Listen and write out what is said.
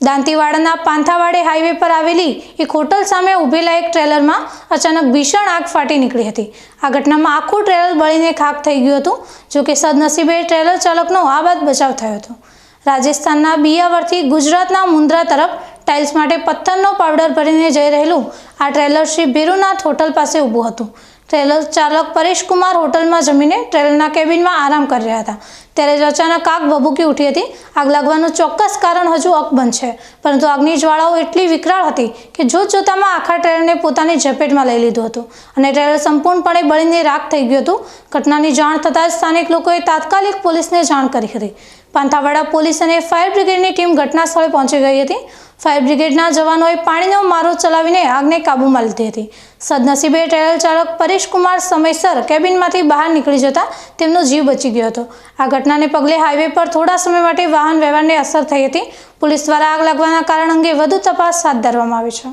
દાંતીવાડાના પાંથાવાડે highway પર આવેલી એક હોટલ સામે ઊભેલા એક ટ્રેલરમાં અચાનક ભીષણ આગ ફાટી નીકળી હતી। આ ઘટનામાં આખું ટ્રેલર બળીને ખાખ થઈ ગયું હતું। જો કે સદનસીબે ટ્રેલર ચાલકનો આબાદ બચાવ થયો હતો। રાજસ્થાનના બિયાવરથી ગુજરાતના મુન્દ્રા તરફ ટાઇલ્સ માટે પથ્થરનો પાવડર ભરીને જઈ રહેલું આ ટ્રેલર શ્રી ભેરુનાથ હોટલ પાસે ઊભું હતું। ટ્રેલર ચાલક પરેશ કુમાર હોટલમાં જમીને ટ્રેલરના કેબિનમાં આરામ કરી રહ્યા હતા ત્યારે જ અચાનક આગ ભભૂકી ઉઠી હતી। આગ લાગવાનું ચોક્કસ કારણ હજુ અકબંધ છે, પરંતુ આગની જ્વાળાઓ એટલી વિકરાળ હતી કે જોતજોતામાં આખા ટ્રેલરને પોતાની ઝપેટમાં લઈ લીધું હતું અને ટ્રેલર સંપૂર્ણપણે બળીને રાખ થઈ ગયું હતું। ઘટનાની જાણ થતાં જ સ્થાનિક લોકોએ તાત્કાલિક પોલીસને જાણ કરી હતી। પાંથાવાડા પોલીસ અને ફાયર બ્રિગેડની ટીમ ઘટના સ્થળે પહોંચી ગઈ હતી। ફાયર બ્રિગેડના જવાનોએ પાણીનો મારો ચલાવીને આગને કાબૂમાં લીધી હતી। સદનસીબે ટ્રેલર ચાલક પરેશ કુમાર સમયસર કેબિનમાંથી બહાર નીકળી જતા તેમનો જીવ બચી ગયો હતો। આ ઘટનાને પગલે હાઈવે પર થોડા સમય માટે વાહન વ્યવહારને અસર થઈ હતી। પોલીસ દ્વારા આગ લાગવાના કારણ અંગે વધુ તપાસ હાથ ધરવામાં આવી છે।